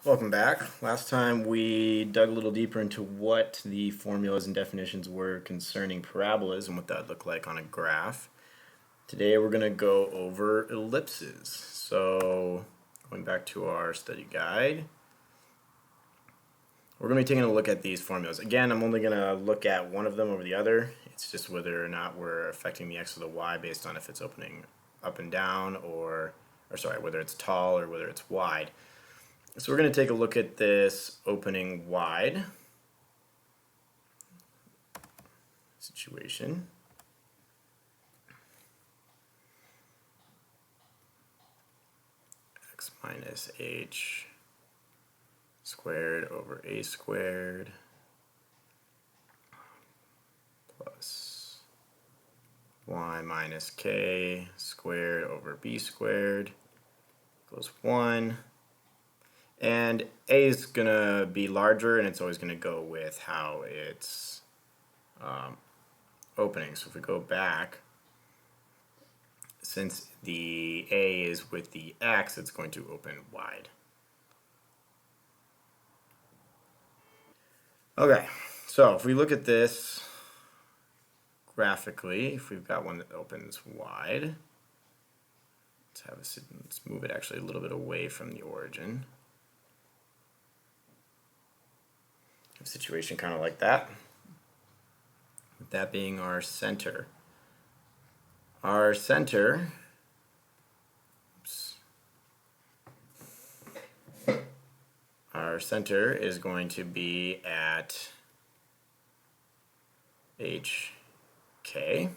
Welcome back. Last time we dug a little deeper into what the formulas and definitions were concerning parabolas and what that looked like on a graph. Today we're going to go over ellipses. So going back to our study guide, we're going to be taking a look at these formulas. Again, I'm only going to look at one of them over the other. It's just whether or not we're affecting the x or the y based on if it's opening up and down or whether it's tall or whether it's wide. So we're going to take a look at this opening wide situation. X minus h squared over a squared plus y minus k squared over b squared equals 1. And a is going to be larger, and it's always going to go with how it's opening. So if we go back, since the a is with the x, it's going to open wide. Okay, so if we look at this graphically, if we've got one that opens wide, let's move it actually a little bit away from the origin. A situation kind of like that, with that being our center. Our center, is going to be at HK,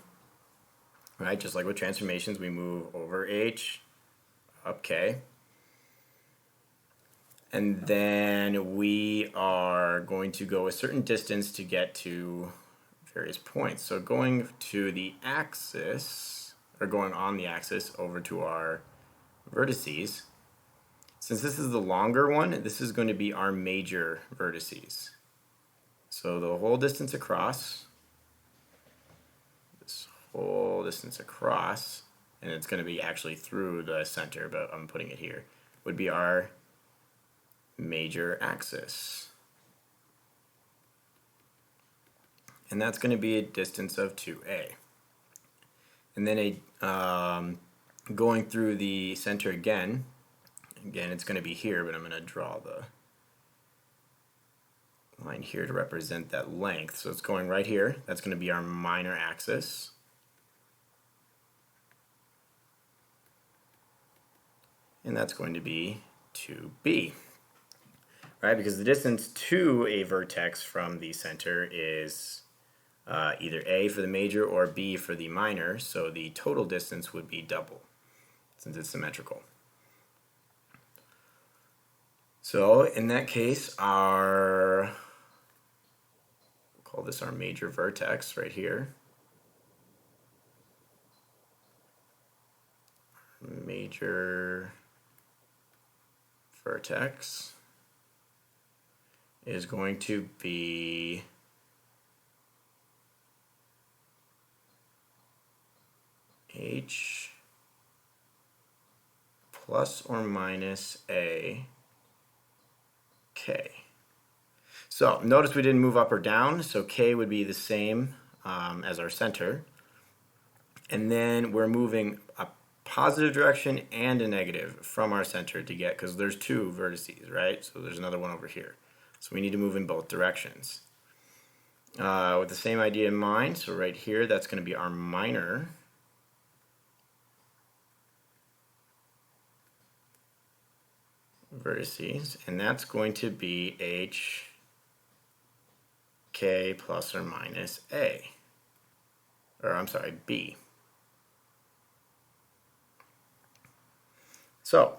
right? Just like with transformations, we move over H, up K. And then we are going to go a certain distance to get to various points. So going to the axis, or going on the axis over to our vertices, since this is the longer one, this is going to be our major vertices. So the whole distance across, and it's going to be actually through the center, but I'm putting it here, would be our major axis. And that's going to be a distance of 2a. And then going through the center again, it's going to be here, but I'm going to draw the line here to represent that length. So it's going right here. That's going to be our minor axis. And that's going to be 2b. Right, because the distance to a vertex from the center is either a for the major or b for the minor, so the total distance would be double, since it's symmetrical. So in that case, we'll call this our major vertex right here. Major vertex is going to be h plus or minus a k. So notice we didn't move up or down, so k would be the same as our center. And then we're moving a positive direction and a negative from our center to get, because there's two vertices, right? So there's another one over here. So we need to move in both directions. With the same idea in mind, so right here, that's going to be our minor vertices, and that's going to be h k plus or minus a, or I'm sorry, b. So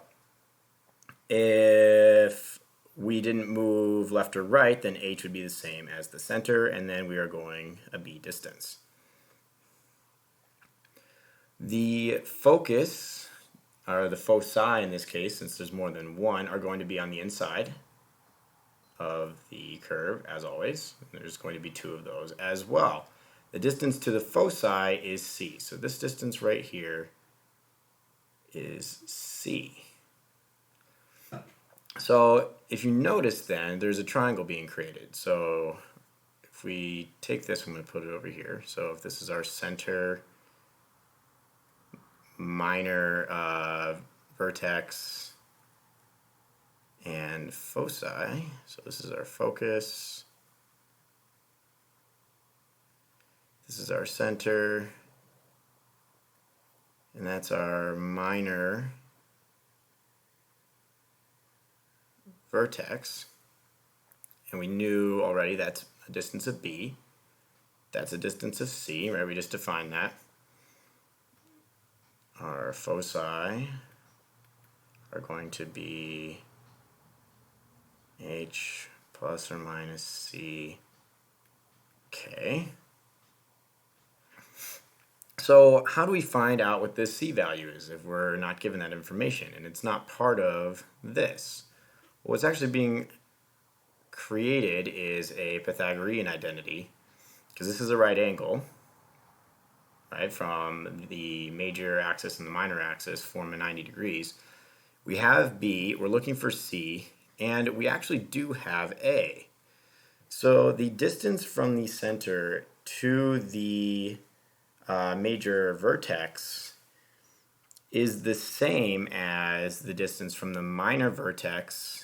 if we didn't move left or right, then h would be the same as the center, and then we are going a b distance. The focus, or the foci in this case, since there's more than one, are going to be on the inside of the curve, as always. There's going to be two of those as well. The distance to the foci is c. So this distance right here is c. So if you notice then, there's a triangle being created. So if we take this, I'm going to put it over here. So if this is our center, minor vertex, and foci, so this is our focus, this is our center, and that's our minor vertex, and we knew already that's a distance of B, that's a distance of C, right? We just defined that. Our foci are going to be H plus or minus C, K. So how do we find out what this C value is if we're not given that information and it's not part of this? What's actually being created is a Pythagorean identity, because this is a right angle, right, from the major axis and the minor axis form a 90 degrees. We have B, we're looking for C, and we actually do have A. So the distance from the center to the major vertex is the same as the distance from the minor vertex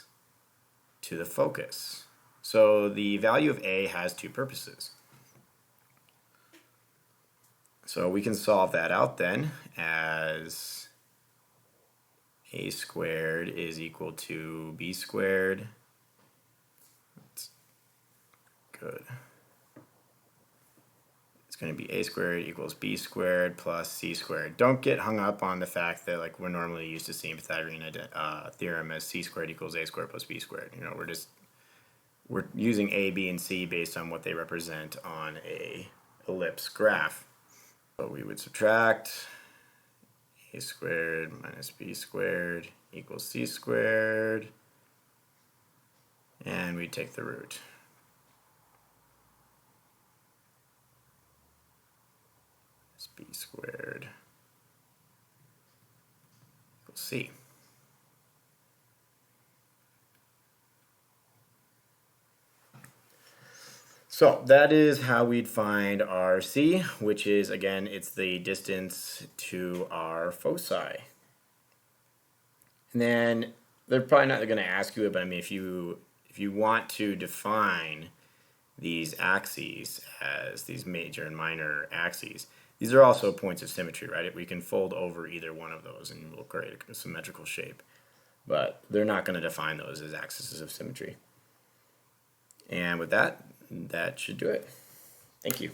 to the focus. So the value of A has two purposes. So we can solve that out then as A squared is equal to B squared. That's good. It's going to be A squared equals B squared plus C squared. Don't get hung up on the fact that like we're normally used to seeing Pythagorean theorem as C squared equals A squared plus B squared. You know, we're using A, B, and C based on what they represent on a ellipse graph. So we would subtract A squared minus B squared equals C squared, and we take the root. It's B squared equals C. So that is how we'd find our C, which is, again, it's the distance to our foci. And then they're probably not going to ask you, but I mean, if you want to define these axes as these major and minor axes, these are also points of symmetry, right? We can fold over either one of those and we'll create a symmetrical shape. But they're not going to define those as axes of symmetry. And with that, that should do it. Thank you.